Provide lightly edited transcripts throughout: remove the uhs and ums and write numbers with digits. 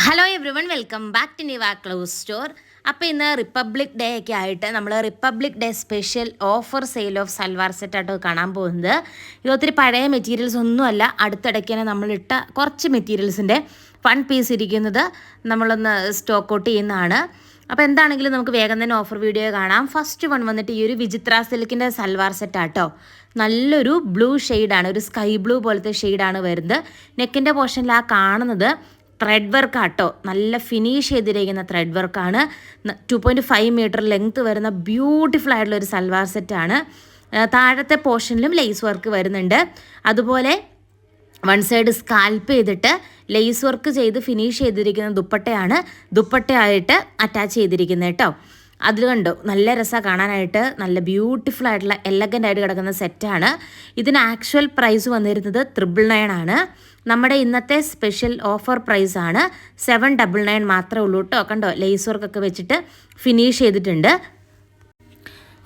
Hello everyone, welcome back to Niva cloth store. അപ്പോൾ ഇന്ന് Republic Day ഒക്കെ ആയിട്ട് നമ്മൾ Republic Day special offer sale of salwar സെറ്റായിട്ട് കാണാൻ പോകുന്നത്. ഇത് ഒത്തിരി പഴയ മെറ്റീരിയൽസ് ഒന്നുമല്ല, അടുത്തിടയ്ക്ക് തന്നെ നമ്മളിട്ട കുറച്ച് മെറ്റീരിയൽസിൻ്റെ 1 പീസ് ഇരിക്കുന്നത് നമ്മളൊന്ന് സ്റ്റോക്ക് ഔട്ട് ചെയ്യുന്നതാണ്. അപ്പോൾ എന്താണെങ്കിലും നമുക്ക് വേഗം തന്നെ ഓഫർ വീഡിയോ കാണാം. ഫസ്റ്റ് വൺ വന്നിട്ട് ഈ ഒരു വിചിത്ര സിൽക്കിൻ്റെ സൽവാർ സെറ്റാട്ടോ. നല്ലൊരു ബ്ലൂ ഷെയ്ഡാണ്, ഒരു സ്കൈ ബ്ലൂ പോലത്തെ ഷെയ്ഡാണ് വരുന്നത്. നെക്കിൻ്റെ പോർഷനിൽ ആ കാണുന്നത് ത്രെഡ് വർക്ക് ആട്ടോ, നല്ല ഫിനിഷ് ചെയ്തിരിക്കുന്ന ത്രെഡ് വർക്കാണ്. 2.5 മീറ്റർ ലെങ്ത്ത് വരുന്ന ബ്യൂട്ടിഫുൾ ആയിട്ടുള്ള ഒരു സൽവാർ സെറ്റാണ്. താഴത്തെ പോർഷനിലും ലേസ് വർക്ക് വരുന്നുണ്ട്. അതുപോലെ വൺ സൈഡ് സ്കാൽപ്പ് ചെയ്തിട്ട് ലേസ് വർക്ക് ചെയ്ത് ഫിനിഷ് ചെയ്തിരിക്കുന്ന ദുപ്പട്ടയാണ് ദുപ്പട്ടയായിട്ട് അറ്റാച്ച് ചെയ്തിരിക്കുന്നത് കേട്ടോ. അതിൽ കണ്ടോ, നല്ല രസമാണ് കാണാനായിട്ട്. നല്ല ബ്യൂട്ടിഫുൾ ആയിട്ടുള്ള എലഗൻ്റ് ആയിട്ട് കിടക്കുന്ന സെറ്റാണ്. ഇതിന് ആക്ച്വൽ പ്രൈസ് വന്നിരുന്നത് 999 ആണ്. നമ്മുടെ ഇന്നത്തെ സ്പെഷ്യൽ ഓഫർ പ്രൈസാണ് 799 മാത്രമേ ഉള്ളൂ കേട്ടോ. കണ്ടോ, ലേസ് വർക്കൊക്കെ വെച്ചിട്ട് ഫിനിഷ് ചെയ്തിട്ടുണ്ട്.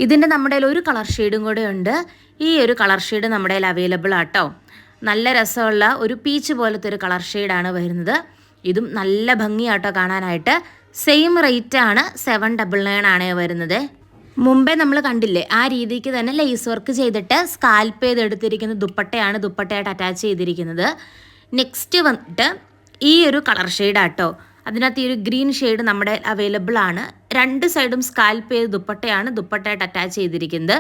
ഇതിൻ്റെ നമ്മുടെ കയ്യിൽ ഒരു കളർ ഷെയ്ഡും കൂടെ ഉണ്ട്. ഈ ഒരു കളർ ഷെയ്ഡ് നമ്മുടെ കയ്യിൽ അവൈലബിൾ ആട്ടോ. നല്ല രസമുള്ള ഒരു പീച്ച് പോലത്തെ ഒരു കളർ ഷെയ്ഡാണ് വരുന്നത്. ഇതും നല്ല ഭംഗിയാട്ടോ കാണാനായിട്ട്. സെയിം റേറ്റാണ്, 799 ആണ് വരുന്നത്. മുമ്പേ നമ്മൾ കണ്ടില്ലേ, ആ രീതിക്ക് തന്നെ ലേസ് വർക്ക് ചെയ്തിട്ട് സ്കാൽപ്പ് ചെയ്തെടുത്തിരിക്കുന്ന ദുപ്പട്ടയാണ് ദുപ്പട്ടയായിട്ട് അറ്റാച്ച് ചെയ്തിരിക്കുന്നത്. നെക്സ്റ്റ് വന്നിട്ട് ഈ ഒരു കളർ ഷെയ്ഡാട്ടോ. അതിനകത്ത് ഈ ഒരു ഗ്രീൻ ഷെയ്ഡ് നമ്മുടെ അവൈലബിൾ ആണ്. 2 സൈഡും സ്കാൽപ്പ് ചെയ്ത് ദുപ്പട്ടയാണ് ദുപ്പട്ടയായിട്ട് അറ്റാച്ച് ചെയ്തിരിക്കുന്നത്.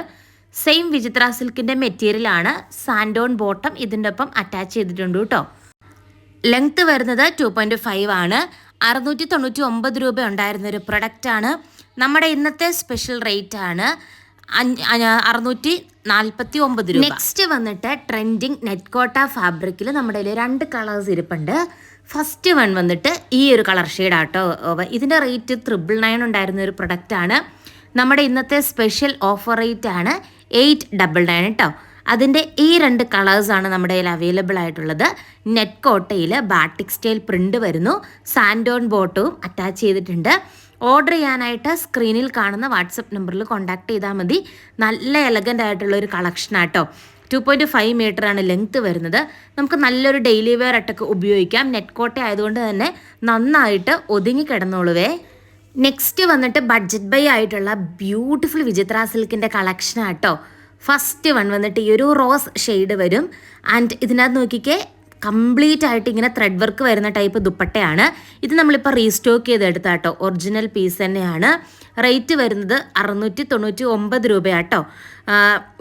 സെയിം വിചിത്ര സിൽക്കിൻ്റെ മെറ്റീരിയലാണ്. സാൻഡോൺ ബോട്ടം ഇതിൻ്റെ ഒപ്പം അറ്റാച്ച് ചെയ്തിട്ടുണ്ട് കേട്ടോ. ലെങ്ത്ത് വരുന്നത് 2.5 ആണ്. 699 രൂപ ഉണ്ടായിരുന്നൊരു പ്രൊഡക്റ്റാണ്. നമ്മുടെ ഇന്നത്തെ സ്പെഷ്യൽ റേറ്റ് ആണ് 649 രൂപ. നെക്സ്റ്റ് വന്നിട്ട് ട്രെൻഡിങ് നെറ്റ് കോട്ട ഫാബ്രിക്കിൽ നമ്മുടെ കയ്യിൽ 2 കളേഴ്സ് ഇരിപ്പുണ്ട്. ഫസ്റ്റ് വൺ വന്നിട്ട് ഈ ഒരു കളർ ഷെയ്ഡാട്ടോ. ഇതിൻ്റെ റേറ്റ് 999 ഉണ്ടായിരുന്ന ഒരു പ്രൊഡക്റ്റാണ്. നമ്മുടെ ഇന്നത്തെ സ്പെഷ്യൽ ഓഫർ റേറ്റ് ആണ് 899 കേട്ടോ. അതിൻ്റെ ഈ 2 കളേഴ്സാണ് നമ്മുടെ കയ്യിൽ അവൈലബിൾ ആയിട്ടുള്ളത്. നെറ്റ് കോട്ടയിൽ ബാട്ടിക് സ്റ്റൈൽ പ്രിൻ്റ് വരുന്നു. സാൻഡോൺ ബോട്ടവും അറ്റാച്ച് ചെയ്തിട്ടുണ്ട്. ഓർഡർ ചെയ്യാനായിട്ട് സ്ക്രീനിൽ കാണുന്ന വാട്സപ്പ് നമ്പറിൽ കോൺടാക്ട് ചെയ്താൽ മതി. നല്ല എലഗൻ്റ് ആയിട്ടുള്ള ഒരു കളക്ഷനാട്ടോ. 2.5 മീറ്ററാണ് ലെങ്ത്ത് വരുന്നത്. നമുക്ക് നല്ലൊരു ഡെയിലി വെയർ ആയിട്ടൊക്കെ ഉപയോഗിക്കാം. നെറ്റ് കോട്ട ആയതുകൊണ്ട് തന്നെ നന്നായിട്ട് ഒതുങ്ങി കിടന്നോളുവേ. നെക്സ്റ്റ് വന്നിട്ട് ബഡ്ജറ്റ് ബൈ ആയിട്ടുള്ള ബ്യൂട്ടിഫുൾ വിചിത്ര സിൽക്കിൻ്റെ കളക്ഷനാട്ടോ. ഫസ്റ്റ് വൺ വന്നിട്ട് ഈ ഒരു റോസ് ഷെയ്ഡ് വരും. ആൻഡ് ഇതിനകത്ത് നോക്കിക്കേ, കംപ്ലീറ്റ് ആയിട്ട് ഇങ്ങനെ ത്രെഡ് വർക്ക് വരുന്ന ടൈപ്പ് ദുപ്പട്ടയാണ്. ഇത് നമ്മളിപ്പോൾ റീസ്റ്റോക്ക് ചെയ്തെടുത്താട്ടോ. ഒറിജിനൽ പീസ് തന്നെയാണ്. റേറ്റ് വരുന്നത് 699 രൂപയാട്ടോ.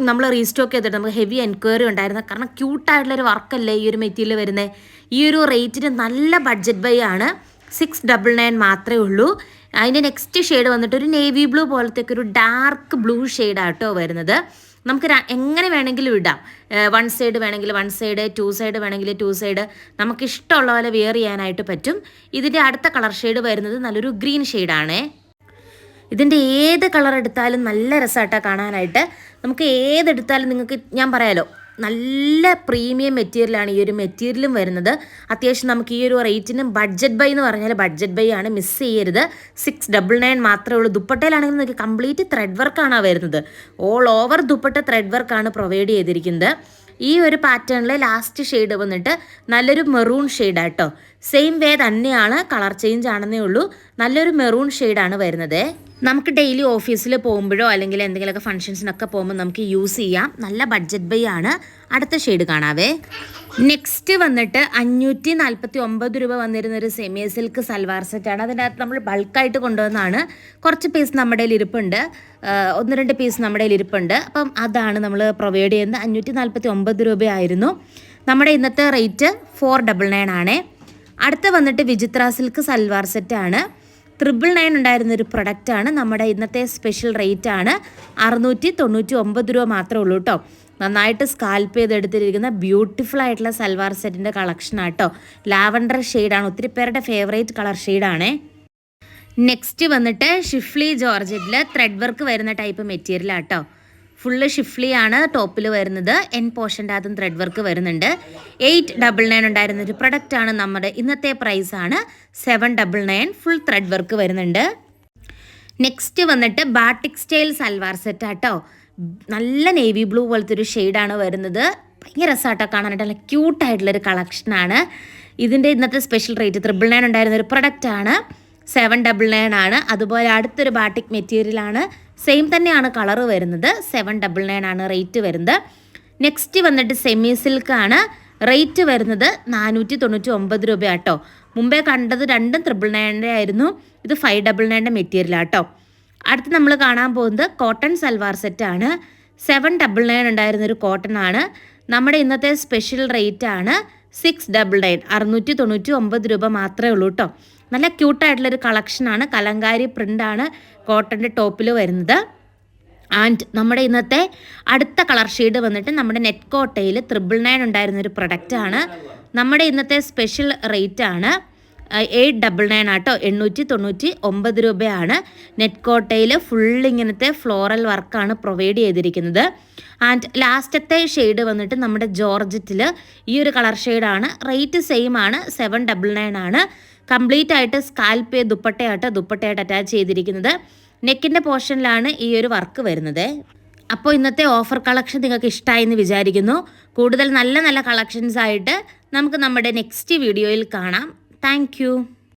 നമ്മൾ റീസ്റ്റോക്ക് ചെയ്തിട്ട് നമുക്ക് ഹെവി എൻക്വയറി ഉണ്ടായിരുന്നു. കാരണം ക്യൂട്ടായിട്ടുള്ളൊരു വർക്കല്ലേ ഈ ഒരു മെറ്റീരിയൽ വരുന്നത്. ഈ ഒരു റേറ്റിന് നല്ല ബഡ്ജറ്റ് ബൈ ആണ്. 699 മാത്രമേ ഉള്ളൂ. അതിൻ്റെ നെക്സ്റ്റ് ഷെയ്ഡ് വന്നിട്ട് ഒരു നേവി ബ്ലൂ പോലത്തെ ഒരു ഡാർക്ക് ബ്ലൂ ഷെയ്ഡാട്ടോ വരുന്നത്. നമുക്ക് എങ്ങനെ വേണമെങ്കിലും ഇടാം. 1 സൈഡ് വേണമെങ്കിൽ 1 സൈഡ്, 2 സൈഡ് വേണമെങ്കിൽ 2 സൈഡ്, നമുക്ക് ഇഷ്ടമുള്ള പോലെ വെയർ ചെയ്യാനായിട്ട് പറ്റും. ഇതിൻ്റെ അടുത്ത കളർ ഷെയ്ഡ് വരുന്നത് നല്ലൊരു ഗ്രീൻ ഷെയ്ഡാണേ. ഇതിൻ്റെ ഏത് കളർ എടുത്താലും നല്ല രസമായിട്ടാണ് കാണാനായിട്ട്. നമുക്ക് ഏതെടുത്താലും നിങ്ങൾക്ക് ഞാൻ പറയാലോ, നല്ല പ്രീമിയം മെറ്റീരിയലാണ് ഈ ഒരു മെറ്റീരിയലും വരുന്നത്. അത്യാവശ്യം നമുക്ക് ഈ ഒരു റേറ്റിന് ബഡ്ജറ്റ് ബൈ എന്ന് പറഞ്ഞാൽ ബഡ്ജറ്റ് ബൈ ആണ്, മിസ് ചെയ്യരുത്. 699 മാത്രമേ ഉള്ളൂ. ദുപ്പട്ടയിലാണെങ്കിൽ നിങ്ങൾക്ക് കംപ്ലീറ്റ് ത്രെഡ് വർക്കാണ് വരുന്നത്. ഓൾ ഓവർ ദുപ്പട്ട ത്രെഡ് വർക്കാണ് പ്രൊവൈഡ് ചെയ്തിരിക്കുന്നത്. ഈ ഒരു പാറ്റേണിൽ ലാസ്റ്റ് ഷെയ്ഡ് വന്നിട്ട് നല്ലൊരു മെറൂൺ ഷെയ്ഡാട്ടോ. സെയിം വേ തന്നെയാണ്, കളർ ചേഞ്ച് ആണെന്നേ ഉള്ളൂ. നല്ലൊരു മെറൂൺ ഷെയ്ഡാണ് വരുന്നത്. നമുക്ക് ഡെയിലി ഓഫീസിൽ പോകുമ്പോഴോ അല്ലെങ്കിൽ എന്തെങ്കിലുമൊക്കെ ഫംഗ്ഷൻസിനൊക്കെ പോകുമ്പോൾ നമുക്ക് യൂസ് ചെയ്യാം. നല്ല ബഡ്ജറ്റ് ബൈ ആണ്. അടുത്ത ഷെയ്ഡ് കാണാവേ. നെക്സ്റ്റ് വന്നിട്ട് 549 രൂപ വന്നിരുന്നൊരു സെമി സിൽക്ക് സൽവാർ സെറ്റാണ്. അതിനകത്ത് നമ്മൾ ബൾക്കായിട്ട് കൊണ്ടുവന്നതാണ്. കുറച്ച് പീസ് നമ്മുടെ കയ്യിൽ ഇരിപ്പുണ്ട്, 1-2 പീസ് നമ്മുടെ കയ്യിൽ ഇരിപ്പുണ്ട്. അപ്പം അതാണ് നമ്മൾ പ്രൊവൈഡ് ചെയ്യുന്നത്. 549 രൂപയായിരുന്നു. നമ്മുടെ ഇന്നത്തെ റേറ്റ് 499 ആണേ. അടുത്ത വന്നിട്ട് വിചിത്ര സിൽക്ക് സൽവാർ സെറ്റാണ്. 999 ഉണ്ടായിരുന്നൊരു പ്രൊഡക്റ്റാണ്. നമ്മുടെ ഇന്നത്തെ സ്പെഷ്യൽ റേറ്റ് ആണ് 699 രൂപ മാത്രമേ ഉള്ളൂ കേട്ടോ. നന്നായിട്ട് സ്കാൽപ്പ് ചെയ്തെടുത്തിരിക്കുന്ന ബ്യൂട്ടിഫുൾ ആയിട്ടുള്ള സൽവാർ സെറ്റിൻ്റെ കളക്ഷനാട്ടോ. ലാവൻഡർ ഷെയ്ഡാണ്, ഒത്തിരി പേരുടെ ഫേവറേറ്റ് കളർ ഷെയ്ഡാണേ. നെക്സ്റ്റ് വന്നിട്ട് ഷിഫ്ലി ജോർജറ്റിൽ ത്രെഡ് വർക്ക് വരുന്ന ടൈപ്പ് മെറ്റീരിയൽ ആട്ടോ. ഫുള്ള് ഷിഫ്ലിയാണ് ടോപ്പിൽ വരുന്നത്. എൻ പോർഷൻ്റെ അതും ത്രെഡ് വർക്ക് വരുന്നുണ്ട്. 899 ഉണ്ടായിരുന്നൊരു പ്രൊഡക്റ്റാണ്. നമ്മുടെ ഇന്നത്തെ പ്രൈസാണ് 799. ഫുൾ ത്രെഡ് വർക്ക് വരുന്നുണ്ട്. നെക്സ്റ്റ് വന്നിട്ട് ബാട്ടിക് സ്റ്റൈൽ സൽവാർ സെറ്റാട്ടോ. നല്ല നേവി ബ്ലൂ പോലത്തെ ഒരു ഷെയ്ഡാണ് വരുന്നത്. ഭയങ്കര രസമായിട്ടോ കാണാനായിട്ട്. നല്ല ക്യൂട്ടായിട്ടുള്ളൊരു കളക്ഷനാണ്. ഇതിൻ്റെ ഇന്നത്തെ സ്പെഷ്യൽ റേറ്റ് 999 ഉണ്ടായിരുന്ന ഒരു പ്രൊഡക്റ്റാണ്, 799 ആണ്. അതുപോലെ അടുത്തൊരു ബാട്ടിക് മെറ്റീരിയലാണ്, സെയിം തന്നെയാണ് കളറ് വരുന്നത്, 799 ആണ് റേറ്റ് വരുന്നത്. നെക്സ്റ്റ് വന്നിട്ട് സെമി സിൽക്കാണ്, റേറ്റ് വരുന്നത് 499 രൂപ കേട്ടോ. മുമ്പേ കണ്ടത് രണ്ടും 999 ആയിരുന്നു, ഇത് 599 മെറ്റീരിയലാട്ടോ. അടുത്ത് നമ്മൾ കാണാൻ പോകുന്നത് കോട്ടൺ സൽവാർ സെറ്റാണ്, 799 ഉണ്ടായിരുന്നൊരു കോട്ടൺ ആണ്. നമ്മുടെ ഇന്നത്തെ സ്പെഷ്യൽ റേറ്റ് ആണ് 699, 699 രൂപ മാത്രമേ ഉള്ളൂ കേട്ടോ. നല്ല ക്യൂട്ടായിട്ടുള്ളൊരു കളക്ഷനാണ്, കലങ്കാരി പ്രിൻ്റാണ് കോട്ടൻ്റെ ടോപ്പിൽ വരുന്നത്. ആൻഡ് നമ്മുടെ ഇന്നത്തെ അടുത്ത കളർ ഷെയ്ഡ് വന്നിട്ട് നമ്മുടെ നെറ്റ് കോട്ടയിൽ 999 ഉണ്ടായിരുന്നൊരു പ്രൊഡക്റ്റാണ്. നമ്മുടെ ഇന്നത്തെ സ്പെഷ്യൽ റേറ്റ് ആണ് 899 ആട്ടോ, 899 രൂപയാണ്. നെറ്റ് കോട്ടയിൽ ഫുൾ ഇങ്ങനത്തെ ഫ്ലോറൽ വർക്കാണ് പ്രൊവൈഡ് ചെയ്തിരിക്കുന്നത്. ആൻഡ് ലാസ്റ്റത്തെ ഷെയ്ഡ് വന്നിട്ട് നമ്മുടെ ജോർജറ്റിൽ ഈ ഒരു കളർ ഷെയ്ഡാണ്, റേറ്റ് സെയിം ആണ്, 799 ആണ്. കംപ്ലീറ്റ് ആയിട്ട് സ്കാൽപ്പ് ദുപ്പട്ടയായിട്ട് അറ്റാച്ച് ചെയ്തിരിക്കുന്നത്. നെക്കിൻ്റെ പോർഷനിലാണ് ഈ ഒരു വർക്ക് വരുന്നത്. അപ്പോൾ ഇന്നത്തെ ഓഫർ കളക്ഷൻ നിങ്ങൾക്ക് ഇഷ്ടമായി എന്ന് വിചാരിക്കുന്നു. കൂടുതൽ നല്ല നല്ല കളക്ഷൻസ് ആയിട്ട് നമുക്ക് നമ്മുടെ നെക്സ്റ്റ് വീഡിയോയിൽ കാണാം. താങ്ക്